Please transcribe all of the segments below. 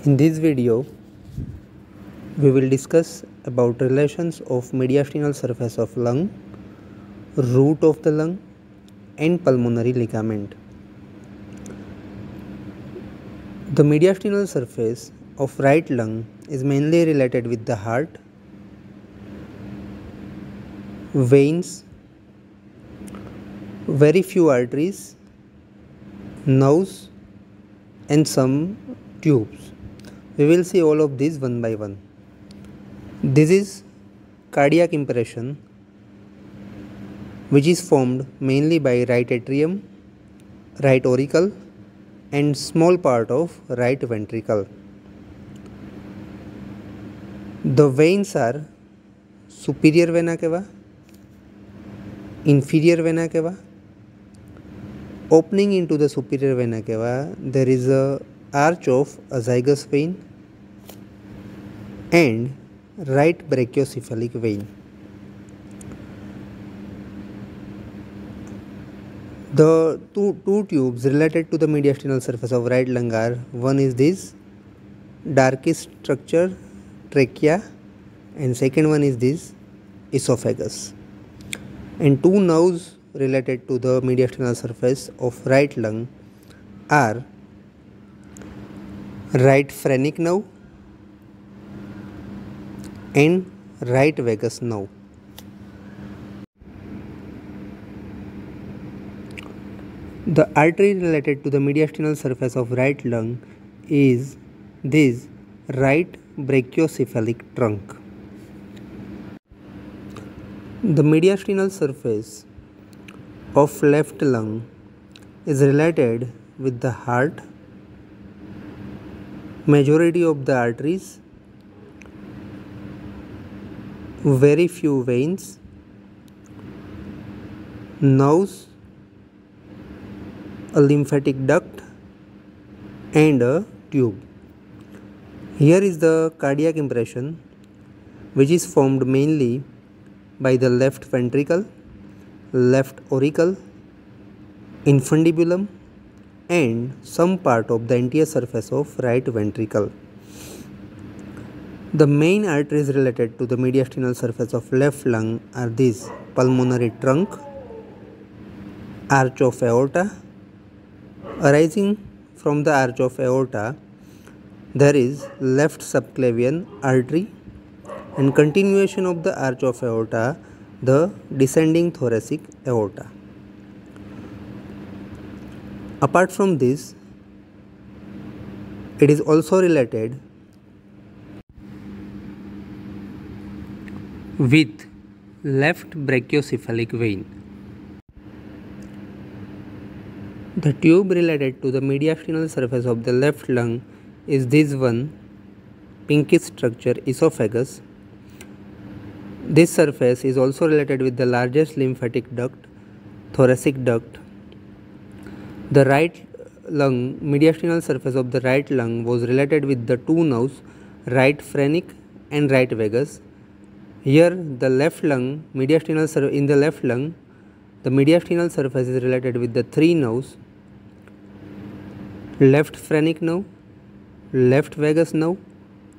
In this video, we will discuss about relations of mediastinal surface of lung, root of the lung, and pulmonary ligament. The mediastinal surface of right lung is mainly related with the heart, veins, very few arteries, nerves, and some tubes. We will see all of these one by one. This is cardiac impression, which is formed mainly by right atrium, right auricle, and small part of right ventricle. The veins are superior vena cava, inferior vena cava. Opening into the superior vena cava, there is a arch of azygous vein and right brachiocephalic vein. The two tubes related to the mediastinal surface of right lung are, one is this darkish structure, trachea, and second one is this esophagus. And two nerves related to the mediastinal surface of right lung are right phrenic nerve and right vagus nerve. The artery related to the mediastinal surface of right lung is this right brachiocephalic trunk. The mediastinal surface of left lung is related with the heart, majority of the arteries, very few veins, nerves, a lymphatic duct, and a tube. Here is the cardiac impression, which is formed mainly by the left ventricle, left auricle, infundibulum, and some part of the anterior surface of right ventricle. The main arteries related to the mediastinal surface of left lung are these: pulmonary trunk, arch of aorta. Arising from the arch of aorta, there is left subclavian artery, and continuation of the arch of aorta, the descending thoracic aorta. Apart from this, it is also related with left brachiocephalic vein. The tube related to the mediastinal surface of the left lung is this one, pinkish structure, esophagus. This surface is also related with the largest lymphatic duct, thoracic duct. The right lung, mediastinal surface of the right lung was related with the two nerves, right phrenic and right vagus. Here the left lung, in the left lung, the mediastinal surface is related with the three nerves: left phrenic nerve, left vagus nerve,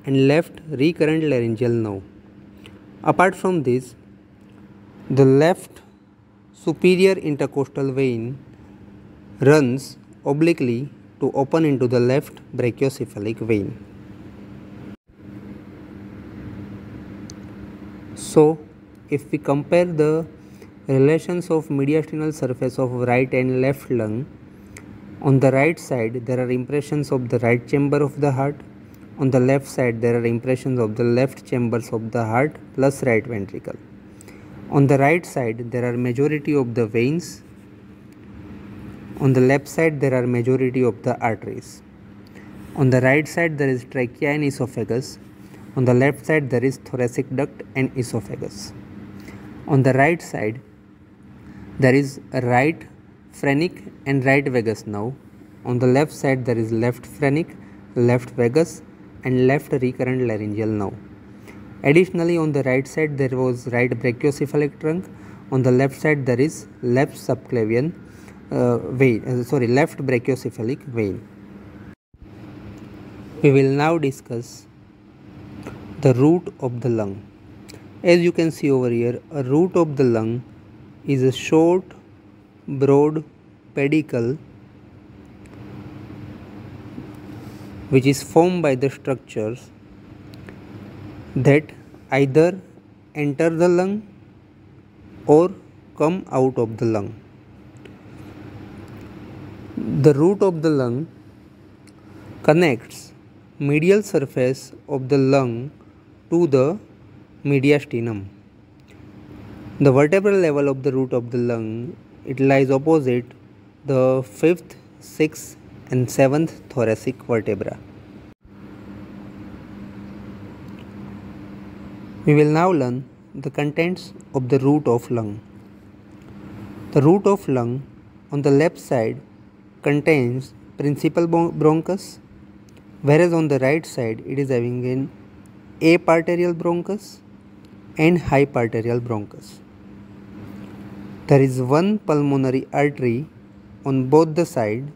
and left recurrent laryngeal nerve. Apart from this, the left superior intercostal vein runs obliquely to open into the left brachiocephalic vein. So, if we compare the relations of mediastinal surface of right and left lung, on the right side there are impressions of the right chamber of the heart, on the left side there are impressions of the left chambers of the heart plus right ventricle. On the right side there are majority of the veins, on the left side there are majority of the arteries. On the right side there is trachea and esophagus, on the left side there is thoracic duct and esophagus. On the right side there is right phrenic and right vagus nerve. On the left side there is left phrenic, left vagus, and left recurrent laryngeal nerve. Additionally, on the right side there was right brachiocephalic trunk. On the left side there is left subclavian left brachiocephalic vein. We will now discuss the root of the lung. As you can see over here, a root of the lung is a short, broad pedicle which is formed by the structures that either enter the lung or come out of the lung. The root of the lung connects medial surface of the lung to the mediastinum. The vertebral level of the root of the lung, it lies opposite the 5th, 6th and 7th thoracic vertebra. We will now learn the contents of the root of lung. The root of lung on the left side contains principal bronchus, whereas on the right side it is having an aparterial bronchus and hyparterial bronchus. There is one pulmonary artery on both the sides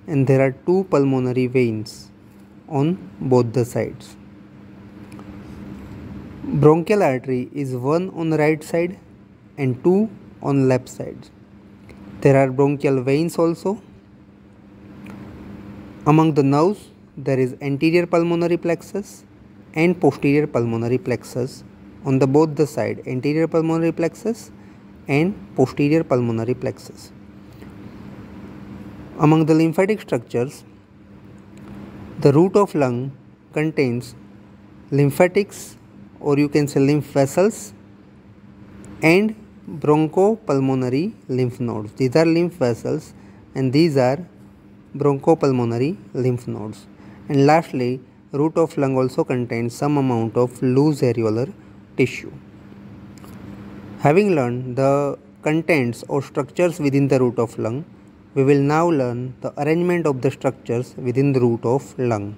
and there are two pulmonary veins on both the sides. Bronchial artery is one on the right side and two on left side. There are bronchial veins also. Among the nerves, there is anterior pulmonary plexus and posterior pulmonary plexus on the both the side, anterior pulmonary plexus and posterior pulmonary plexus. Among the lymphatic structures, the root of lung contains lymphatics, or you can say lymph vessels, and bronchopulmonary lymph nodes. These are lymph vessels and these are bronchopulmonary lymph nodes. And lastly, root of lung also contains some amount of loose areolar tissue. Having learned the contents or structures within the root of lung, we will now learn the arrangement of the structures within the root of lung.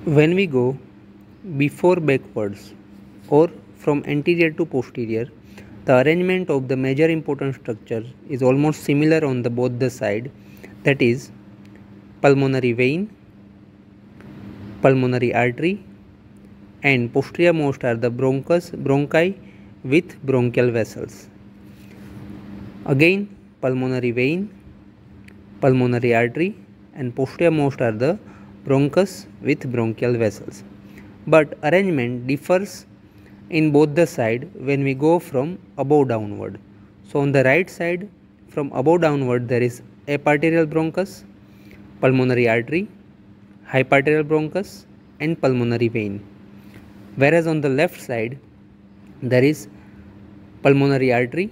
When we go before backwards or from anterior to posterior, the arrangement of the major important structure is almost similar on the both the side, that is pulmonary vein, pulmonary artery, and posterior most are the bronchi with bronchial vessels. Again pulmonary vein, pulmonary artery, and posterior most are the bronchus with bronchial vessels. But arrangement differs in both the side when we go from above downward. So on the right side from above downward there is aparterial bronchus, pulmonary artery, hyparterial bronchus and pulmonary vein. Whereas on the left side there is pulmonary artery,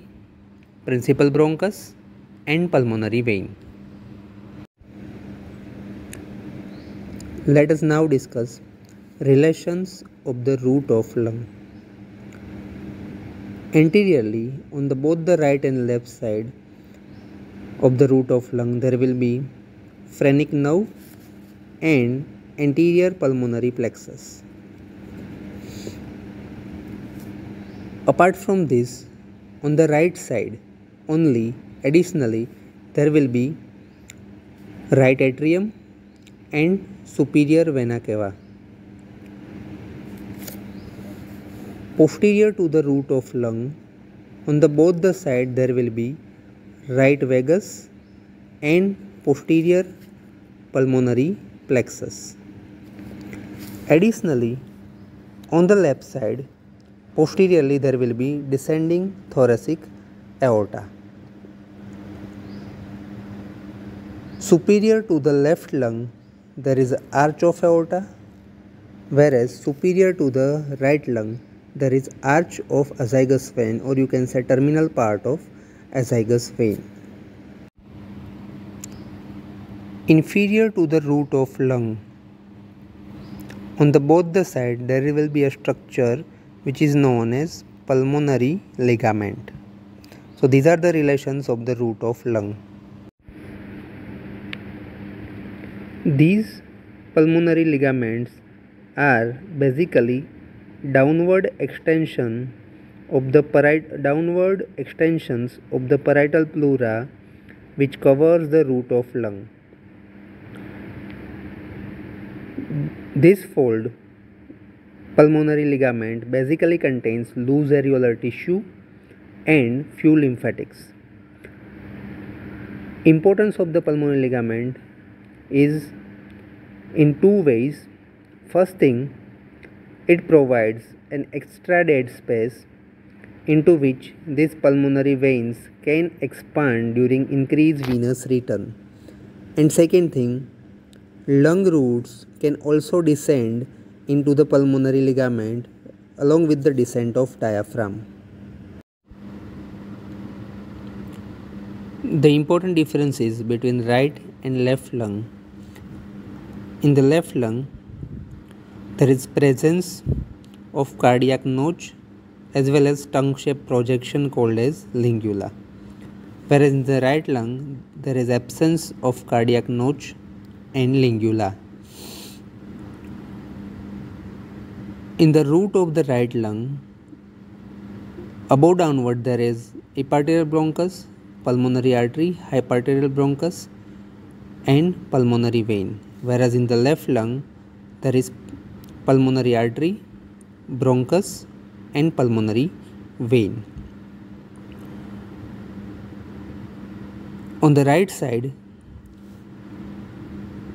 principal bronchus and pulmonary vein. Let us now discuss relations of the root of lung. Anteriorly, on the both the right and left side of the root of lung, there will be phrenic nerve and anterior pulmonary plexus. Apart from this, on the right side only, additionally, there will be right atrium and superior vena cava. Posterior to the root of lung, on the both the side there will be right vagus and posterior pulmonary plexus. Additionally, on the left side, posteriorly there will be descending thoracic aorta. Superior to the left lung, there is arch of aorta, whereas superior to the right lung, there is arch of azygous vein, or you can say terminal part of azygous vein. Inferior to the root of lung, on the both the side there will be a structure which is known as pulmonary ligament. So these are the relations of the root of lung. These pulmonary ligaments are basically downward extensions of the parietal pleura which covers the root of lung. This fold pulmonary ligament basically contains loose areolar tissue and few lymphatics. Importance of the pulmonary ligament is in two ways. First thing, it provides an extra dead space into which these pulmonary veins can expand during increased venous return. And second thing, lung roots can also descend into the pulmonary ligament along with the descent of diaphragm. The important differences between right and left lung. In the left lung, there is presence of cardiac notch as well as tongue-shaped projection called as lingula. Whereas in the right lung, there is absence of cardiac notch and lingula. In the root of the right lung, above downward there is epiarterial bronchus, pulmonary artery, hyparterial bronchus and pulmonary vein. Whereas in the left lung, there is pulmonary artery, bronchus and pulmonary vein. On the right side,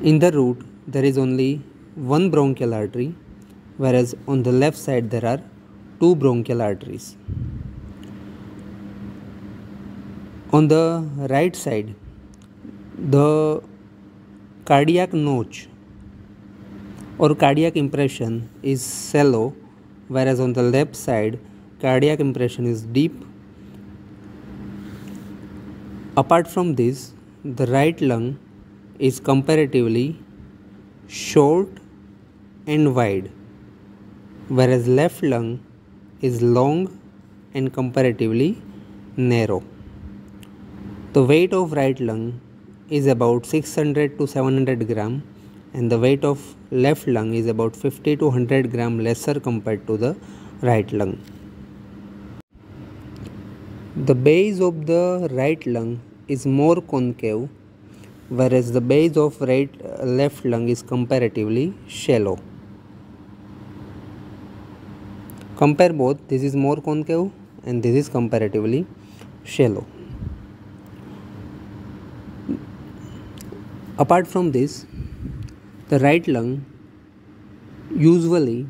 in the root, there is only one bronchial artery, whereas on the left side there are two bronchial arteries. On the right side, the cardiac notch or cardiac impression is shallow, whereas on the left side, cardiac impression is deep. Apart from this, the right lung is comparatively short and wide, whereas left lung is long and comparatively narrow. The weight of right lung is about 600 to 700 gram and the weight of left lung is about 50 to 100 gram lesser compared to the right lung. The base of the right lung is more concave, whereas the base of left lung is comparatively shallow. Compare both, this is more concave and this is comparatively shallow. Apart from this, the right lung usually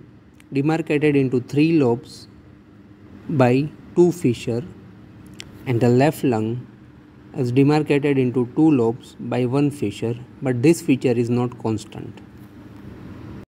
demarcated into three lobes by two fissures and the left lung is demarcated into two lobes by one fissure, but this feature is not constant.